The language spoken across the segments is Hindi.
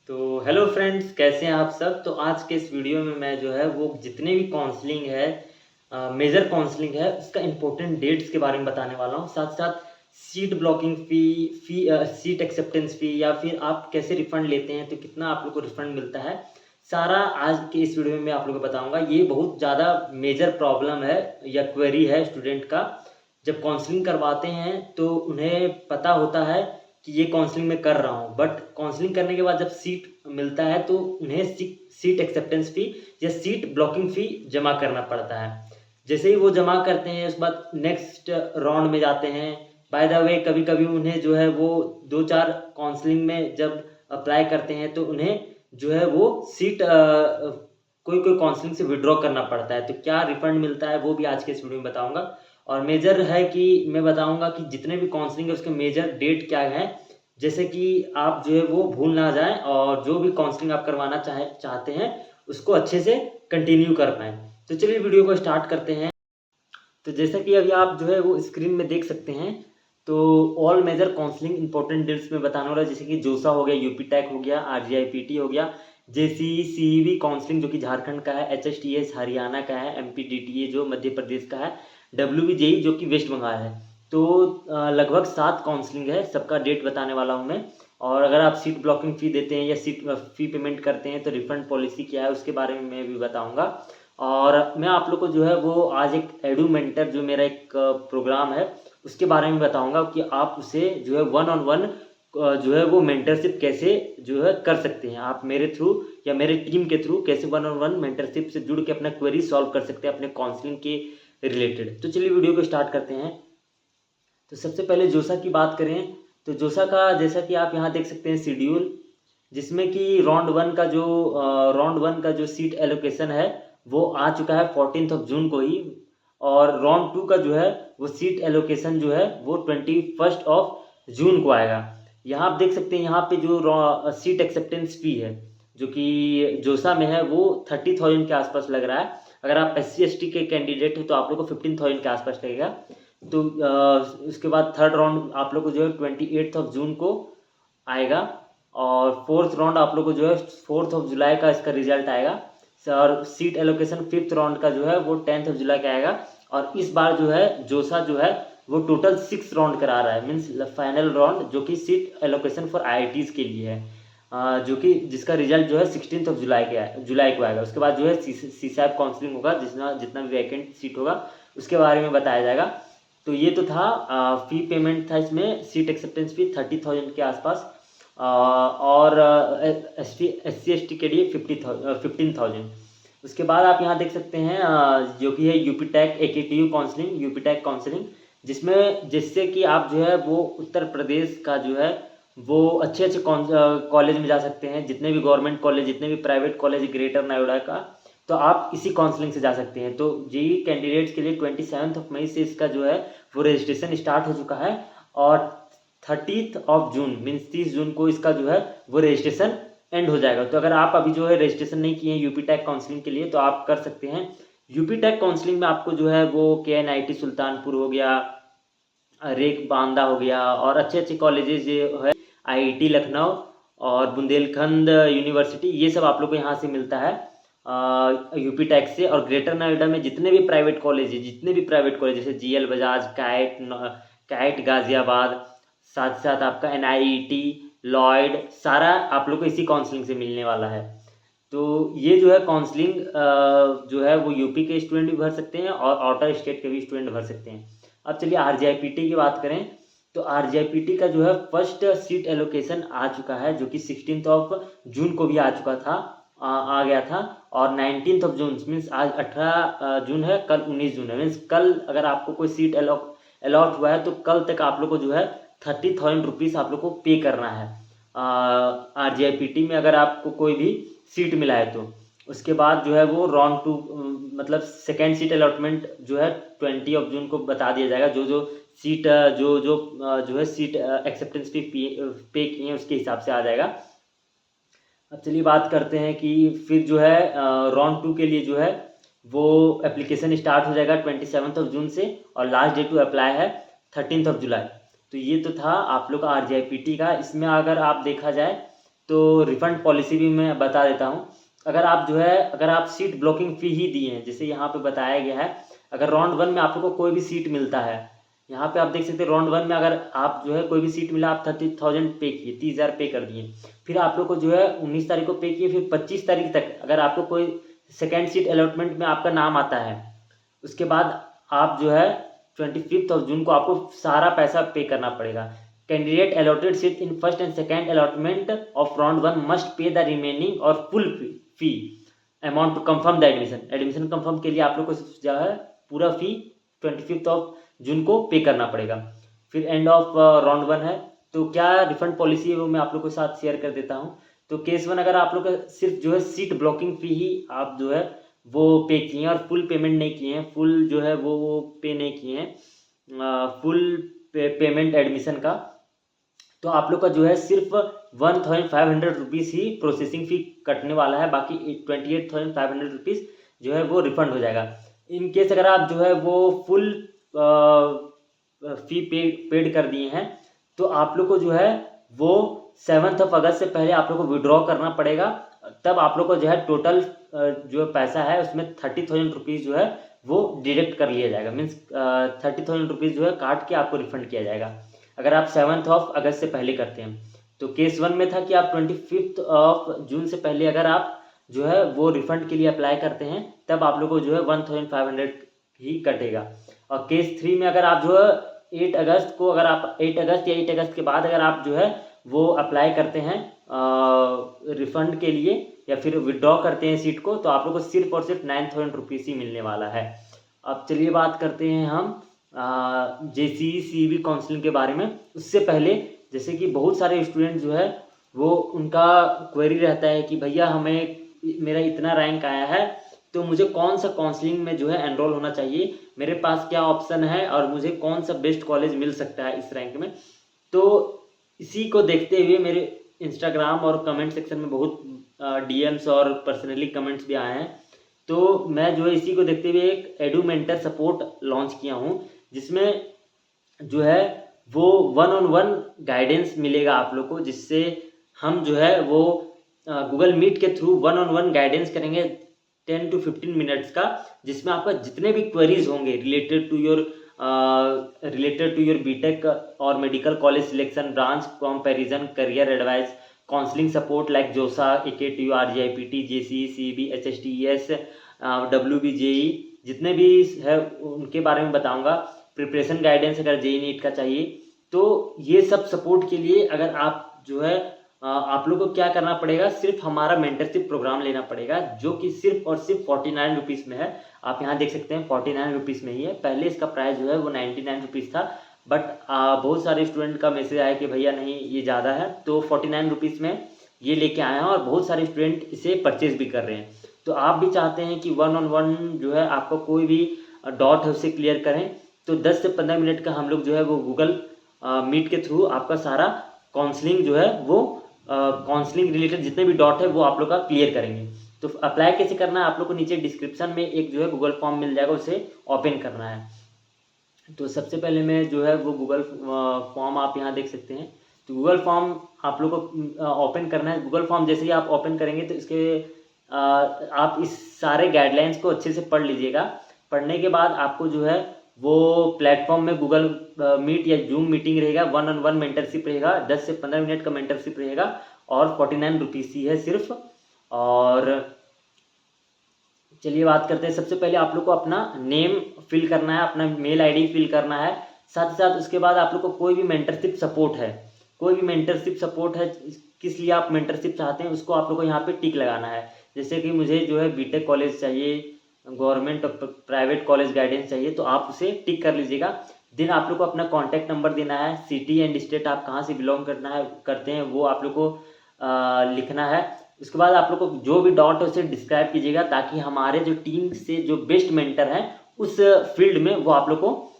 तो हेलो फ्रेंड्स, कैसे हैं आप सब। तो आज के इस वीडियो में मैं जो है वो जितने भी काउंसलिंग है, मेजर काउंसलिंग है, उसका इम्पोर्टेंट डेट्स के बारे में बताने वाला हूँ। साथ साथ सीट ब्लॉकिंग सीट एक्सेप्टेंस फ़ी या फिर आप कैसे रिफ़ंड लेते हैं, तो कितना आप लोग को रिफ़ंड मिलता है, सारा आज के इस वीडियो में मैं आप लोगों को बताऊँगा। ये बहुत ज़्यादा मेजर प्रॉब्लम है या क्वेरी है स्टूडेंट का। जब काउंसलिंग करवाते हैं तो उन्हें पता होता है कि ये काउंसलिंग मैं कर रहा हूँ, बट काउंसलिंग करने के बाद जब सीट मिलता है तो उन्हें सीट एक्सेप्टेंस फ़ी या सीट ब्लॉकिंग फ़ी जमा करना पड़ता है। जैसे ही वो जमा करते हैं उसके बाद नेक्स्ट राउंड में जाते हैं। बाय द वे कभी-कभी उन्हें जो है वो 2-4 काउंसलिंग में जब अप्लाई करते हैं तो उन्हें जो है वो सीट कोई-कोई काउंसलिंग से विथड्रॉ करना पड़ता है। तो क्या रिफंड मिलता है वो भी आज के इस वीडियो में बताऊँगा। और मेजर है कि मैं बताऊँगा कि जितने भी काउंसलिंग है उसके मेजर डेट क्या है, जैसे कि आप जो है वो भूल ना जाएँ और जो भी काउंसलिंग आप करवाना चाहते हैं उसको अच्छे से कंटिन्यू कर पाएँ। तो चलिए वीडियो को स्टार्ट करते हैं। तो जैसा कि अभी आप जो है वो स्क्रीन में देख सकते हैं, तो all major counselling important dates में बताने वाला, जैसे कि जोसा हो गया, यूपी टेक हो गया, आरजीआईपीटी हो गया, जेसीई सीईवी काउंसलिंग जो कि झारखंड का है, एचएसटीएस हरियाणा का है, एमपीडीटीए जो मध्य प्रदेश का है, डब्ल्यूबीजेई जो कि वेस्ट बंगाल है। तो लगभग 7 काउंसलिंग है, सबका डेट बताने वाला हूँ मैं। और अगर आप सीट ब्लॉकिंग फ़ी देते हैं या सीट फ़ी पेमेंट करते हैं तो रिफंड पॉलिसी क्या है उसके बारे में मैं भी बताऊँगा। और मैं आप लोग को जो है वो आज एक एडू मेंटर जो मेरा एक प्रोग्राम है उसके बारे में बताऊंगा कि आप उसे जो है वन ऑन वन जो है वो मेंटरशिप कैसे जो है कर सकते हैं। आप मेरे थ्रू या मेरे टीम के थ्रू कैसे वन ऑन वन मेंटरशिप से जुड़ के अपना क्वेरी सॉल्व कर सकते हैं अपने काउंसलिंग के रिलेटेड। तो चलिए वीडियो को स्टार्ट करते हैं। तो सबसे पहले जोसा की बात करें तो जोसा का जैसा कि आप यहाँ देख सकते हैं शेड्यूल, जिसमें कि राउंड वन का जो सीट एलोकेशन है वो आ चुका है 14 जून को ही। और राउंड टू का जो है वो सीट एलोकेशन जो है वो 21 जून को आएगा। यहाँ आप देख सकते हैं, यहाँ पे जो सीट एक्सेप्टेंस फी है जो कि जोसा में है वो 30,000 के आसपास लग रहा है। अगर आप SC ST के कैंडिडेट हैं तो आप लोग को 15,000 के आसपास लगेगा। तो उसके बाद थर्ड राउंड आप लोग को जो है 28 जून को आएगा। और फोर्थ राउंड आप लोग को जो है 4 जुलाई का इसका रिजल्ट आएगा। और सीट एलोकेशन फिफ्थ राउंड का जो है वो 10 जुलाई का आएगा। और इस बार जो है जोसा जो है वो टोटल 6 राउंड करा रहा है, मीन्स फाइनल राउंड जो कि सीट एलोकेशन फॉर IITs के लिए है, जो कि जिसका रिजल्ट जो है 16 जुलाई को आएगा। उसके बाद जो है CSAT काउंसलिंग होगा, जितना जितना भी वैकेंट सीट होगा उसके बारे में बताया जाएगा। तो ये तो था फ़ी पेमेंट था, इसमें सीट एक्सेप्टेंस फी 30,000 के आसपास। और SC ST के लिए 15,000। उसके बाद आप यहाँ देख सकते हैं जो कि है UP tech AKTU counselling, UP tech counselling, जिससे कि आप जो है वो उत्तर प्रदेश का जो है वो अच्छे अच्छे कॉलेज में जा सकते हैं। जितने भी गवर्नमेंट कॉलेज, जितने भी प्राइवेट कॉलेज ग्रेटर नोएडा का, तो आप इसी काउंसलिंग से जा सकते हैं। तो जेई कैंडिडेट्स के लिए 27 मई से इसका जो है वो रजिस्ट्रेशन स्टार्ट हो चुका है। और 30 जून मीन्स 30 जून को इसका जो है वो रजिस्ट्रेशन एंड हो जाएगा। तो अगर आप अभी जो है रजिस्ट्रेशन नहीं किए हैं यूपी टेक काउंसलिंग के लिए तो आप कर सकते हैं। यूपी टेक काउंसलिंग में आपको जो है वो KNIT सुल्तानपुर हो गया, रेक बांदा हो गया, और अच्छे अच्छे कॉलेजेस जो है IIT लखनऊ और बुंदेलखंड यूनिवर्सिटी, ये सब आप लोग को यहाँ से मिलता है यूपी टेक से। और ग्रेटर नोएडा में जितने भी प्राइवेट कॉलेज है, जैसे GL बजाज, कैट गाजियाबाद, साथ साथ आपका NIET, लॉयड, सारा आप लोग को इसी काउंसलिंग से मिलने वाला है। तो ये जो है काउंसलिंग जो है वो यूपी के स्टूडेंट भी भर सकते हैं और आउटर स्टेट के भी स्टूडेंट भर सकते हैं। अब चलिए RGIPT की बात करें तो RGIPT का जो है फर्स्ट सीट एलोकेशन आ चुका है, जो कि 16 जून को भी आ चुका था, आ गया था। और 19 जून मीन्स आज 18 जून है, कल 19 जून है, मीन्स कल अगर आपको कोई सीट अलॉट हुआ है तो कल तक आप लोग को जो है 30,000 रुपीज़ आप लोग को पे करना है RGIPT में, अगर आपको कोई भी सीट मिला है तो। उसके बाद जो है वो राउंड टू मतलब सेकेंड सीट अलॉटमेंट जो है 20 जून को बता दिया जाएगा। जो जो सीट जो है सीट एक्सेप्टेंस फी पे किए हैं उसके हिसाब से आ जाएगा। अब चलिए बात करते हैं कि फिर जो है राउंड टू के लिए जो है वो एप्लीकेशन स्टार्ट हो जाएगा 27 जून से, और लास्ट डेट टू अप्लाई है 13 जुलाई। तो ये तो था आप लोग का RGIPT का। इसमें अगर आप देखा जाए तो रिफंड पॉलिसी भी मैं बता देता हूँ। अगर आप सीट ब्लॉकिंग फ़ी ही दिए हैं, जैसे यहाँ पे बताया गया है, अगर राउंड 1 में आप लोग को कोई भी सीट मिलता है, यहाँ पे आप देख सकते हैं राउंड 1 में अगर आप कोई भी सीट मिला, आप 30,000 पे किए, 30,000 पे कर दिए, फिर आप लोग को 19 तारीख को पे किए, फिर 25 तारीख तक अगर आपको कोई सेकेंड सीट अलॉटमेंट में आपका नाम आता है, उसके बाद आप 25 ऑफ जून को आपको सारा पैसा पे करना पड़ेगा। Candidate allotted seat in first and second allotment of round 1 must pay the remaining और full fee amount to confirm the admission. Admission confirm के लिए आप लोग को पूरा फी 25 ऑफ जून को पे करना पड़ेगा। फिर एंड ऑफ राउंड 1 है, तो क्या रिफंड पॉलिसी है वो मैं आप लोग के साथ शेयर कर देता हूँ। तो केस 1 अगर आप लोग का सिर्फ सीट ब्लॉकिंग फी ही आप वो पे किए हैं और फुल पेमेंट नहीं किए हैं, फुल वो पे नहीं किए हैं, फुल पेमेंट एडमिशन का, तो आप लोग का सिर्फ 1,500 रुपीज़ ही प्रोसेसिंग फ़ी कटने वाला है, बाकी 28,500 रुपीज़ वो रिफंड हो जाएगा। इन केस अगर आप वो फुल फ़ी पेड कर दिए हैं, तो आप लोग को वो 7 अगस्त से पहले आप लोग को विड्रॉ करना पड़ेगा। तब आप लोग को टोटल पैसा है उसमें 30,000 रुपीज़ वो डिडक्ट कर लिया जाएगा, मीन्स 30,000 रुपीज़ काट के आपको रिफंड किया जाएगा अगर आप 7 अगस्त से पहले करते हैं। तो केस 1 में था कि आप 25 जून से पहले अगर आप वो रिफंड के लिए अप्लाई करते हैं, तब आप लोग को 1,500 ही कटेगा। और केस 3 में अगर आप 8 अगस्त को अगर आप 8 अगस्त या 8 अगस्त के बाद अगर आप वो अप्लाई करते हैं रिफंड के लिए या फिर विड्रॉ करते हैं सीट को, तो आप लोग को सिर्फ और सिर्फ 9,000 रुपीज़ ही मिलने वाला है। अब चलिए बात करते हैं हम JCE CEB काउंसलिंग के बारे में। उससे पहले जैसे कि बहुत सारे स्टूडेंट वो उनका क्वेरी रहता है कि भैया मेरा इतना रैंक आया है, तो मुझे कौन सा काउंसलिंग में एनरोल होना चाहिए, मेरे पास क्या ऑप्शन है और मुझे कौन सा बेस्ट कॉलेज मिल सकता है इस रैंक में। तो इसी को देखते हुए मेरे इंस्टाग्राम और कमेंट सेक्शन में बहुत DMs और पर्सनली कमेंट्स भी आए हैं, तो मैं इसी को देखते हुए एक एडू मेंटर सपोर्ट लॉन्च किया हूँ, जिसमें वो 1-on-1 गाइडेंस मिलेगा आप लोग को, जिससे हम वो गूगल मीट के थ्रू 1-on-1 गाइडेंस करेंगे 10 to 15 मिनट्स का, जिसमें आपका जितने भी क्वेरीज होंगे रिलेटेड टू योर बीटेक और medical college selection, branch comparison, career advice, counselling support like जोसा, AKTU, RGIPT, JCE CEB, HSTES, WBJE, जितने भी है उनके बारे में बताऊंगा। प्रिपरेशन गाइडेंस अगर JEE नीट का चाहिए, तो ये सब सपोर्ट के लिए अगर आप आप लोग को क्या करना पड़ेगा, सिर्फ हमारा मेंटरशिप प्रोग्राम लेना पड़ेगा, जो कि सिर्फ और सिर्फ 49 रुपीज़ में है। आप यहाँ देख सकते हैं 49 रुपीज़ में ही है। पहले इसका प्राइस वो 99 रुपीज़ था, बट बहुत सारे स्टूडेंट का मैसेज आया कि भैया नहीं ये ज़्यादा है, तो 49 रुपीज़ में ये लेके आए हैं और बहुत सारे स्टूडेंट इसे परचेज भी कर रहे हैं। तो आप भी चाहते हैं कि 1-on-1 आपको कोई भी डाउट है उसे क्लियर करें, तो 10 से 15 मिनट का हम लोग वो गूगल मीट के थ्रू आपका सारा काउंसलिंग वो काउंसलिंग रिलेटेड जितने भी डाउट है वो आप लोग का क्लियर करेंगे। तो अप्लाई कैसे करना है, आप लोग को नीचे डिस्क्रिप्शन में एक गूगल फॉर्म मिल जाएगा, उसे ओपन करना है। तो सबसे पहले मैं वो गूगल फॉर्म आप यहाँ देख सकते हैं। तो गूगल फॉर्म आप लोग को ओपन करना है। गूगल फॉर्म जैसे ही आप ओपन करेंगे तो इसके आप इस सारे गाइडलाइंस को अच्छे से पढ़ लीजिएगा। पढ़ने के बाद आपको वो प्लेटफॉर्म में गूगल मीट या जूम मीटिंग रहेगा, 1-on-1 मेंटरशिप रहेगा, 10 से 15 मिनट का मेंटरशिप रहेगा और 49 रुपीज़ ही है सिर्फ। और चलिए बात करते हैं। सबसे पहले आप लोग को अपना नेम फिल करना है, अपना मेल ID फिल करना है। साथ ही साथ उसके बाद आप लोग को कोई भी मेंटरशिप सपोर्ट है, किस लिए आप मेंटरशिप चाहते हैं उसको आप लोग को यहाँ पे टिक लगाना है। जैसे कि मुझे बीटेक कॉलेज चाहिए, गवर्नमेंट और प्राइवेट कॉलेज गाइडेंस चाहिए, तो आप उसे टिक कर लीजिएगा। देन आप लोग को अपना कॉन्टैक्ट नंबर देना है, सिटी एंड स्टेट आप कहाँ से बिलोंग करते हैं वो आप लोग को लिखना है। उसके बाद आप लोग को जो भी डाउट है उसे डिस्क्राइब कीजिएगा, ताकि हमारे टीम से जो बेस्ट मेंटर हैं उस फील्ड में वो आप लोग को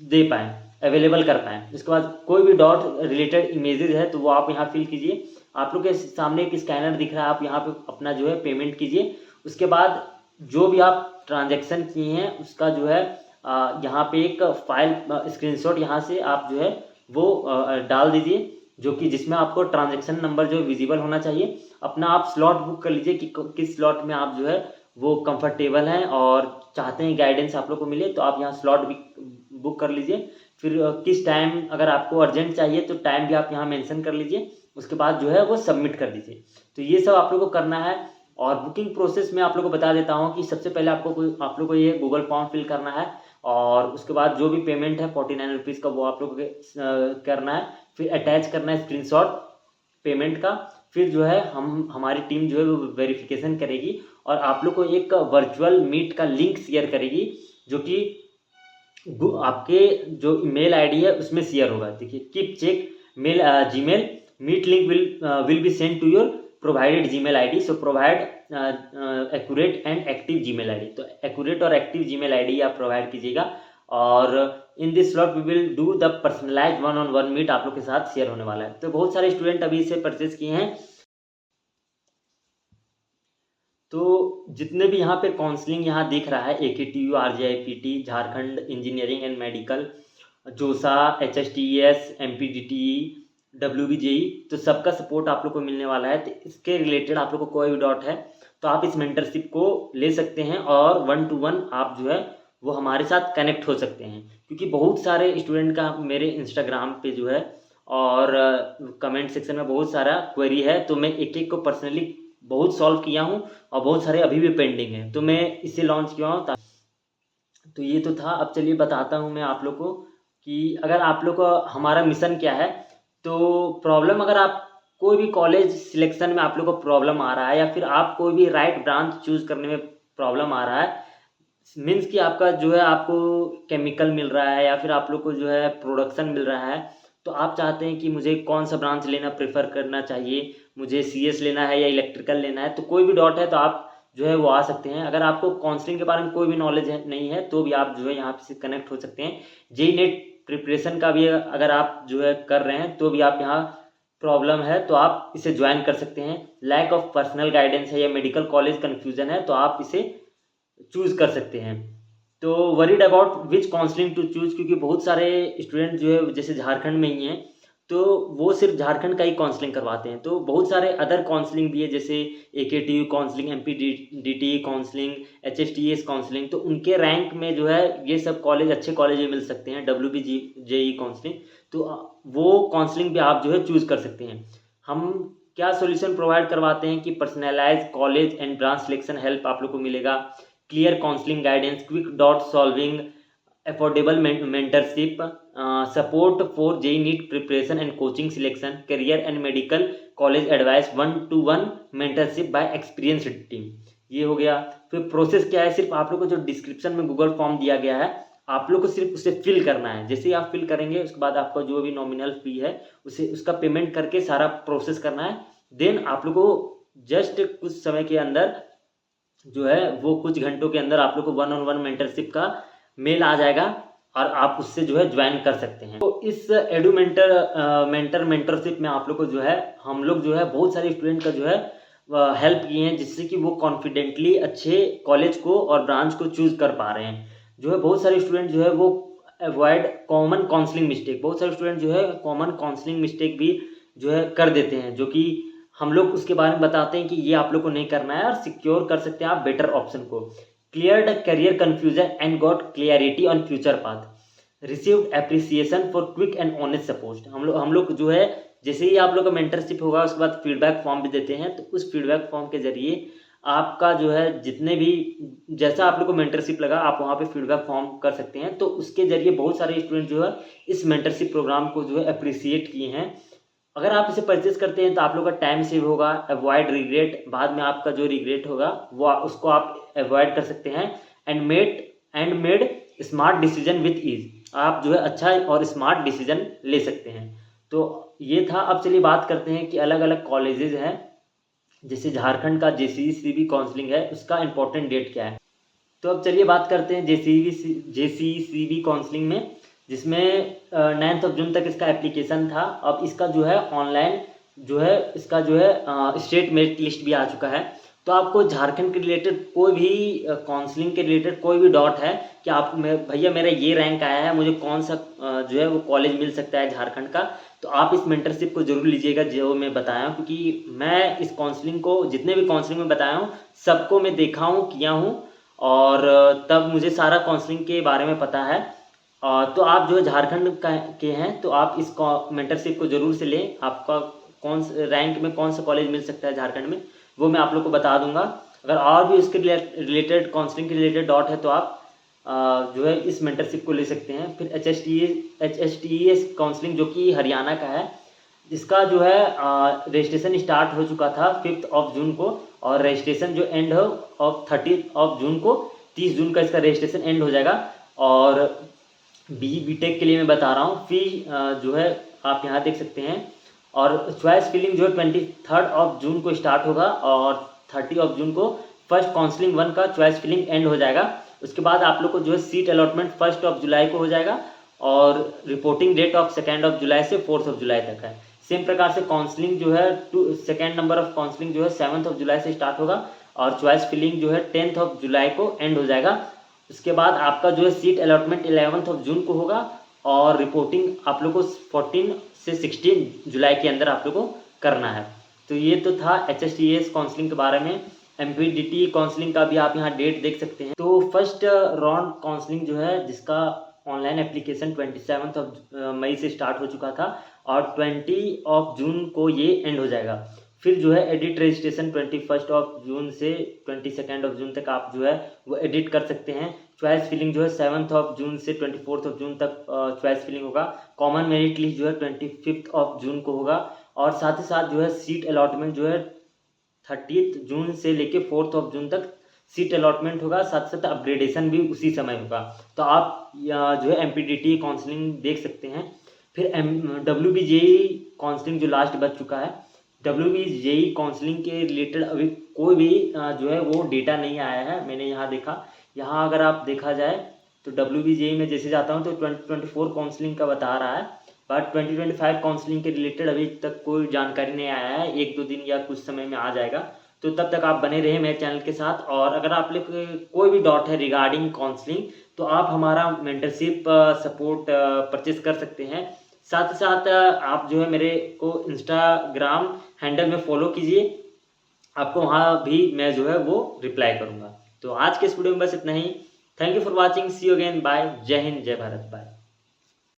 दे पाएँ, अवेलेबल कर पाएँ। उसके बाद कोई भी डाउट रिलेटेड इमेजेस है तो वो आप यहाँ फिल कीजिए। आप लोग के सामने एक स्कैनर दिख रहा है, आप यहाँ पे अपना पेमेंट कीजिए। उसके बाद जो भी आप ट्रांजैक्शन किए हैं उसका यहाँ पे एक फाइल स्क्रीनशॉट यहाँ से आप वो डाल दीजिए। जो कि जिसमें आपको ट्रांजैक्शन नंबर जो विजिबल होना चाहिए। अपना आप स्लॉट बुक कर लीजिए कि किस स्लॉट में आप जो है वो कंफर्टेबल हैं और चाहते हैं गाइडेंस आप लोग को मिले, तो आप यहाँ स्लॉट भी बुक कर लीजिए। फिर किस टाइम अगर आपको अर्जेंट चाहिए तो टाइम भी आप यहाँ मेंशन कर लीजिए। उसके बाद जो है वो सबमिट कर दीजिए। तो ये सब आप लोग को करना है। और बुकिंग प्रोसेस में आप लोग को बता देता हूँ कि सबसे पहले आप लोग को ये गूगल फॉर्म फिल करना है, और उसके बाद जो भी पेमेंट है 49 रुपीज़ का वो आप लोग को करना है। फिर अटैच करना है स्क्रीनशॉट पेमेंट का। फिर जो है हमारी टीम जो है वो वेरिफिकेशन करेगी और आप लोग को एक वर्चुअल मीट का लिंक शेयर करेगी, जो कि आपके जो ईमेल आईडी है उसमें शेयर होगा। देखिए, keep check mail Gmail meet link will be send to your provided Gmail ID, so provide accurate and active Gmail ID. तो एक्यूरेट और एक्टिव जीमेल आईडी आप प्रोवाइड कीजिएगा। और in this slot we will do the personalise 1-on-1 meet आप लोग के साथ शेयर होने वाला है। तो बहुत सारे स्टूडेंट अभी इसे परचेज किए हैं। तो जितने भी यहाँ पे काउंसलिंग यहाँ दिख रहा है, AKTU, RJIPT, Jharkhand engineering and medical, जोसा, HSTES, MPDTE, WBJE, तो सबका सपोर्ट आप लोग को मिलने वाला है। तो इसके रिलेटेड आप लोग को कोई भी डाउट है तो आप इस मेंटरशिप को ले सकते हैं और 1-to-1 आप जो है वो हमारे साथ कनेक्ट हो सकते हैं। क्योंकि बहुत सारे स्टूडेंट का मेरे इंस्टाग्राम पे जो है और कमेंट सेक्शन में बहुत सारा क्वेरी है, तो मैं एक एक को पर्सनली बहुत सॉल्व किया हूँ और बहुत सारे अभी भी पेंडिंग हैं, तो मैं इसे लॉन्च किया हूँ। तो ये तो था। अब चलिए बताता हूँ मैं आप लोग को कि अगर आप लोग को हमारा मिशन क्या है। तो प्रॉब्लम, अगर आप कोई भी कॉलेज सिलेक्शन में आप लोग को प्रॉब्लम आ रहा है, या फिर आप कोई भी राइट ब्रांच चूज़ करने में प्रॉब्लम आ रहा है, मीन्स कि आपका जो है आपको केमिकल मिल रहा है या फिर आप लोग को जो है प्रोडक्शन मिल रहा है, तो आप चाहते हैं कि मुझे कौन सा ब्रांच लेना प्रेफर करना चाहिए, मुझे CS लेना है या इलेक्ट्रिकल लेना है, तो कोई भी डाउट है तो आप जो है वो आ सकते हैं। अगर आपको काउंसलिंग के बारे में कोई भी नॉलेज नहीं है तो भी आप जो है यहाँ से कनेक्ट हो सकते हैं। JEE नेट प्रिपरेशन का भी अगर आप जो है कर रहे हैं तो भी आप यहाँ प्रॉब्लम है तो आप इसे ज्वाइन कर सकते हैं। लैक ऑफ पर्सनल गाइडेंस है या मेडिकल कॉलेज कन्फ्यूजन है तो आप इसे चूज़ कर सकते हैं। तो worried about which counselling to choose, क्योंकि बहुत सारे स्टूडेंट जो है जैसे झारखंड में ही हैं तो वो सिर्फ झारखंड का ही काउंसलिंग करवाते हैं। तो बहुत सारे अदर काउंसलिंग भी है, जैसे AKTU counselling, MPDTE counselling, HSTES counselling, तो उनके रैंक में जो है ये सब कॉलेज अच्छे कॉलेज में मिल सकते हैं। WBJE काउंसलिंग, तो वो काउंसलिंग भी आप जो है चूज़ कर सकते हैं। हम क्या सोल्यूशन प्रोवाइड करवाते हैं कि personalise college and branch selection help आप लोग को मिलेगा, clear counselling guidance, quick doubt solving, affordable mentorship, support for JEE NEET preparation and coaching selection, career and medical college advice, 1-to-1 mentorship by experienced team. ये हो गया। फिर प्रोसेस क्या है, सिर्फ आप लोग को जो डिस्क्रिप्शन में गूगल फॉर्म दिया गया है आप लोग को सिर्फ उसे फिल करना है। जैसे ही आप फिल करेंगे उसके बाद आपका जो भी नॉमिनल फी है उसे उसका पेमेंट करके सारा प्रोसेस करना है। देन आप लोग को जस्ट कुछ समय के अंदर जो है वो कुछ घंटों के अंदर आप लोग को 1-on-1 मेंटरशिप का मेल आ जाएगा और आप उससे जो है ज्वाइन कर सकते हैं। तो इस एडू मेंटरशिप में आप लोग को जो है हम लोग जो है बहुत सारे स्टूडेंट का जो है हेल्प किए हैं, जिससे कि वो कॉन्फिडेंटली अच्छे कॉलेज को और ब्रांच को चूज़ कर पा रहे हैं। जो है बहुत सारे स्टूडेंट जो है वो अवॉइड कॉमन काउंसलिंग मिस्टेक, बहुत सारे स्टूडेंट जो है कॉमन काउंसलिंग मिस्टेक भी जो है कर देते हैं, जो कि हम लोग उसके बारे में बताते हैं कि ये आप लोग को नहीं करना है और सिक्योर कर सकते हैं आप बेटर ऑप्शन को। Cleared career confusion and got clarity on future path, received appreciation for quick and honest support. हम लोग जो है जैसे ही आप लोग का मेंटरशिप होगा उसके बाद फीडबैक फॉर्म भी देते हैं, तो उस फीडबैक फॉर्म के जरिए आपका जो है जितने भी जैसा आप लोग को मेंटरशिप लगा आप वहाँ पे फीडबैक फॉर्म कर सकते हैं। तो उसके जरिए बहुत सारे स्टूडेंट जो है इस मेंटरशिप प्रोग्राम को जो है अप्रिसिएट किए हैं। अगर आप इसे परचेज करते हैं तो आप लोग का टाइम सेव होगा, अवॉइड रिग्रेट, बाद में आपका जो रिग्रेट होगा वो उसको आप अवॉइड कर सकते हैं। And made smart decision with ease, आप जो है अच्छा और स्मार्ट डिसीजन ले सकते हैं। तो ये था। अब चलिए बात करते हैं कि अलग अलग कॉलेजेस हैं, जैसे झारखंड का JCECB काउंसलिंग है उसका इम्पोर्टेंट डेट क्या है। तो अब चलिए बात करते हैं JCECB काउंसलिंग में, जिसमें 9 जून तक इसका एप्लीकेशन था। अब इसका जो है ऑनलाइन जो है इसका जो है स्टेट मेरिट लिस्ट भी आ चुका है तो आपको झारखंड के रिलेटेड कोई भी काउंसलिंग के रिलेटेड कोई भी डॉट है कि आप भैया मेरा ये रैंक आया है, मुझे कौन सा जो है वो कॉलेज मिल सकता है झारखंड का, तो आप इस मेंटरशिप को जरूर लीजिएगा जो मैं बताया हूँ। क्योंकि मैं इस काउंसलिंग को, जितने भी काउंसलिंग में बताया हूँ, सबको मैं देखा हूँ, किया हूँ, और तब मुझे सारा काउंसलिंग के बारे में पता है। तो आप जो है झारखंड के हैं तो आप इस मेंटरशिप को जरूर से लें। आपका कौन रैंक में कौन सा कॉलेज मिल सकता है झारखंड में, वो मैं आप लोग को बता दूंगा। अगर और भी उसके रिलेटेड काउंसलिंग के रिलेटेड डॉट है तो आप जो है इस मेंटरशिप को ले सकते हैं। फिर HSTES काउंसलिंग जो कि हरियाणा का है, जिसका जो है रजिस्ट्रेशन स्टार्ट हो चुका था 5 जून को, और रजिस्ट्रेशन जो एंड हो 30 जून को, 30 जून का इसका रजिस्ट्रेशन एंड हो जाएगा। और बीटेक के लिए मैं बता रहा हूँ, फी जो है आप यहाँ देख सकते हैं। और चॉइस फिलिंग जो है 23 जून को स्टार्ट होगा, और 30 जून को फर्स्ट काउंसलिंग 1 का चॉइस फिलिंग एंड हो जाएगा। उसके बाद आप लोग को जो है सीट अलॉटमेंट 1 जुलाई को हो जाएगा, और रिपोर्टिंग डेट 2 जुलाई से 4 जुलाई तक है। सेम प्रकार से काउंसलिंग जो है सेकेंड नंबर ऑफ काउंसलिंग जो है 7 जुलाई से स्टार्ट होगा, और चॉइस फिलिंग जो है 10 जुलाई को एंड हो जाएगा। उसके बाद आपका जो है सीट अलॉटमेंट 11 जून को होगा, और रिपोर्टिंग आप लोग को 14 से 16 जुलाई के अंदर आप लोग को करना है। तो ये तो था HSTES काउंसलिंग के बारे में। MPDT काउंसलिंग का भी आप यहाँ डेट देख सकते हैं। तो फर्स्ट राउंड काउंसलिंग जो है, जिसका ऑनलाइन एप्लीकेशन 27 मई से स्टार्ट हो चुका था, और 20 जून को ये एंड हो जाएगा। फिर जो है एडिट रजिस्ट्रेशन 21 जून से 22 जून तक आप जो है वो एडिट कर सकते हैं। चॉइस फिलिंग जो है 7 जून से 24 जून तक चॉइस फिलिंग होगा। कॉमन मेरिट लिस्ट जो है 25 जून को होगा, और साथ ही साथ जो है सीट अलॉटमेंट जो है 30 जून से लेके 4 जून तक सीट अलॉटमेंट होगा। साथ साथ अपग्रेडेशन भी उसी समय होगा। तो आप जो है MPDT काउंसलिंग देख सकते हैं। फिर WBJE काउंसलिंग जो लास्ट बच चुका है, WBJE काउंसलिंग के रिलेटेड अभी कोई भी जो है वो डेटा नहीं आया है। मैंने यहाँ देखा, यहाँ अगर आप देखा जाए तो WBJE में जैसे जाता हूँ तो 2024 काउंसलिंग का बता रहा है, बट 2025 काउंसलिंग के रिलेटेड अभी तक कोई जानकारी नहीं आया है। 1-2 दिन या कुछ समय में आ जाएगा। तो तब तक आप बने रहे मेरे चैनल के साथ। और अगर आप लोग कोई भी डॉट है रिगार्डिंग काउंसलिंग, तो आप हमारा मेंटरशिप सपोर्ट परचेज कर सकते हैं। साथ ही साथ आप जो है मेरे को इंस्टाग्राम हैंडल में फॉलो कीजिए, आपको वहाँ भी मैं जो है वो रिप्लाई करूँगा। तो आज के इस वीडियो में बस इतना ही। Thank you for watching, see you again, bye. Jai Hind, जय भारत, बाय।